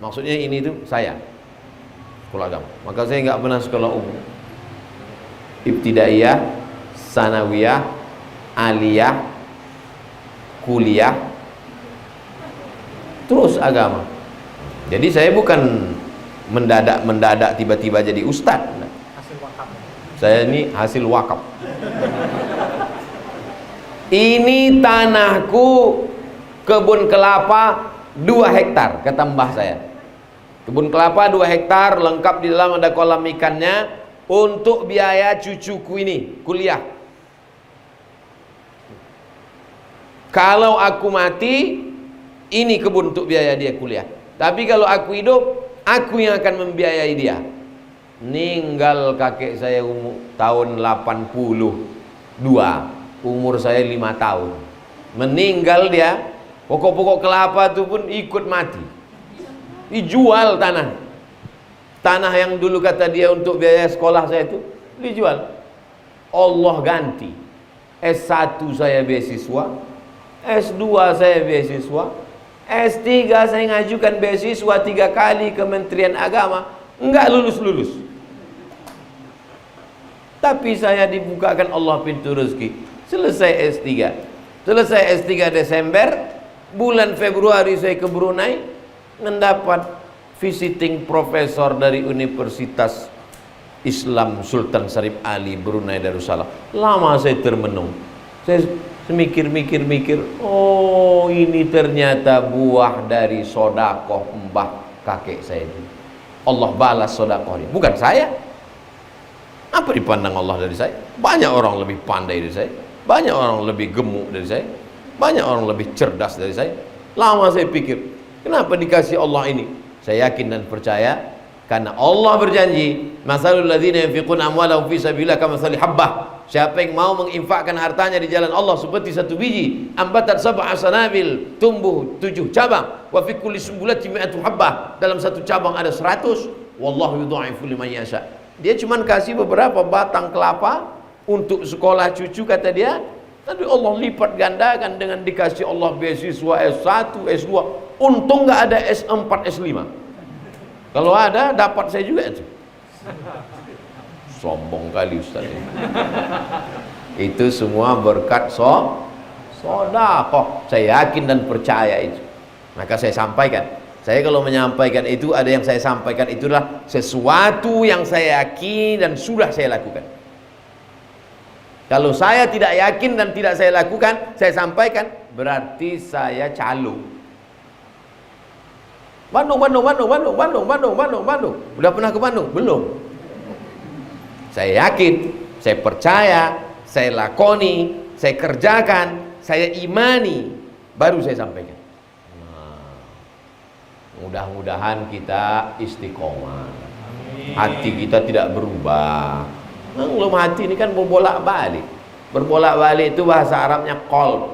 Maksudnya ini tuh saya sekolah agama, maka saya enggak pernah sekolah umum. Ibtidaiyah, sanawiyah, aliyah, kuliah, terus agama. Jadi saya bukan mendadak tiba-tiba jadi ustadz. Hasil wakaf. Saya ini hasil wakaf. Ini tanahku kebun kelapa 2 hektar, kata mbah saya. Kebun kelapa 2 hektar, lengkap di dalam ada kolam ikannya, untuk biaya cucuku ini kuliah. Kalau aku mati, ini kebun untuk biaya dia kuliah. Tapi kalau aku hidup, aku yang akan membiayai dia. Ninggal kakek saya tahun 82, umur saya 5 tahun. Meninggal dia, pokok-pokok kelapa itu pun ikut mati. Dijual tanah. Tanah yang dulu kata dia untuk biaya sekolah saya itu dijual. Allah ganti. S1 saya beasiswa, S2 saya beasiswa, S3 saya ngajukan beasiswa 3 kali Kementerian Agama, enggak lulus-lulus. Tapi saya dibukakan Allah pintu rezeki. Selesai S3. Selesai S3 Desember, bulan Februari saya ke Brunei, mendapat visiting profesor dari Universitas Islam Sultan Syarif Ali Brunei Darussalam. Lama saya termenung. Saya mikir-mikir, oh ini ternyata buah dari sodakoh mbah kakek saya itu. Allah balas sodakohnya, bukan saya. Apa dipandang Allah dari saya? Banyak orang lebih pandai dari saya, banyak orang lebih gemuk dari saya, banyak orang lebih cerdas dari saya. Lama saya pikir, kenapa dikasih Allah ini? Saya yakin dan percaya karena Allah berjanji, masalul ladzina yunfiquna amwalahum fi sabilillah kamathali habbah. Siapa yang mau menginfakkan hartanya di jalan Allah seperti satu biji ambatat sab'a sanabil, tumbuh 7 cabang, wa fi kulli sumbulatin mi'atu habbah, dalam satu cabang ada 100, wallahu yudha'ifu liman yasha. Dia cuman kasih beberapa batang kelapa untuk sekolah cucu kata dia, tapi Allah lipat gandakan dengan dikasih Allah beasiswa S1, S2. Untung nggak ada S4, S5. Kalau ada dapat saya juga itu. Sombong kali Ustaz ini. Itu semua berkat sedekah. Saya yakin dan percaya itu. Maka saya sampaikan. Saya kalau menyampaikan itu, ada yang saya sampaikan itulah sesuatu yang saya yakin dan sudah saya lakukan. Kalau saya tidak yakin dan tidak saya lakukan, saya sampaikan, berarti saya calo. Bandung. Udah pernah ke Bandung? Belum. Saya yakin, saya percaya, saya lakoni, saya kerjakan, saya imani, baru saya sampaikan. Nah, mudah-mudahan kita istiqomah. Hati kita tidak berubah. Belum hati ini kan berbolak-balik. Berbolak-balik itu bahasa Arabnya qalb.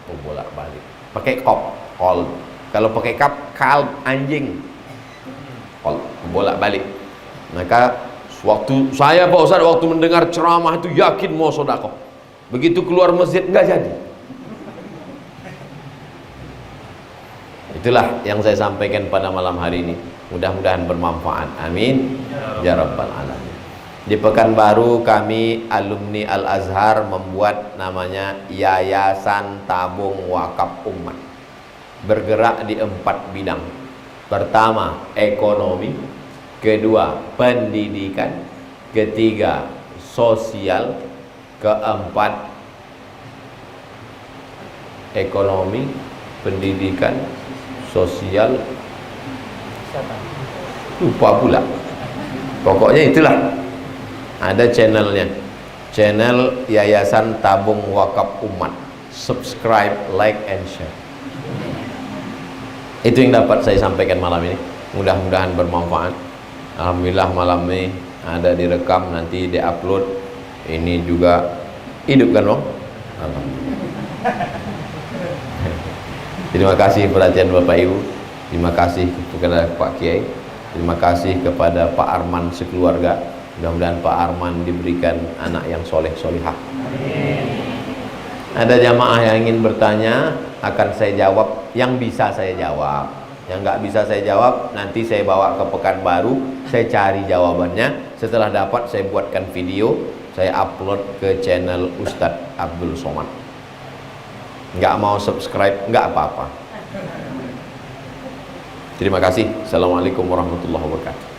Berbolak-balik. Pakai qalb. Kalau pakai kap, kalb, anjing. Qalb, berbolak-balik. Maka waktu saya Pak Ustaz waktu mendengar ceramah itu yakin mau sedekah. Begitu keluar masjid enggak jadi. Itulah yang saya sampaikan pada malam hari ini. Mudah-mudahan bermanfaat. Amin ya rabbal alamin. Di Pekanbaru kami alumni Al-Azhar membuat namanya Yayasan Tabung Wakaf Umat. Bergerak di 4 bidang. Pertama, ekonomi. Kedua, pendidikan. Ketiga, sosial. Keempat, ekonomi, pendidikan, sosial, lupa pula. Pokoknya itulah. Ada channelnya, channel Yayasan Tabung Wakaf Umat. Subscribe, like, and share. Itu yang dapat saya sampaikan malam ini. Mudah-mudahan bermanfaat. Alhamdulillah malam ini ada direkam, nanti diupload. Ini juga hidup kan Bang? Alhamdulillah. Terima kasih perhatian Bapak Ibu. Terima kasih kepada Pak Kiai. Terima kasih kepada Pak Arman sekeluarga. Mudah-mudahan Pak Arman diberikan anak yang soleh-solihah. Ada jamaah yang ingin bertanya, akan saya jawab yang bisa saya jawab. Yang nggak bisa saya jawab, nanti saya bawa ke Pekanbaru, saya cari jawabannya. Setelah dapat, saya buatkan video, saya upload ke channel Ustadz Abdul Somad. Nggak mau subscribe, nggak apa-apa. Terima kasih. Assalamualaikum warahmatullahi wabarakatuh.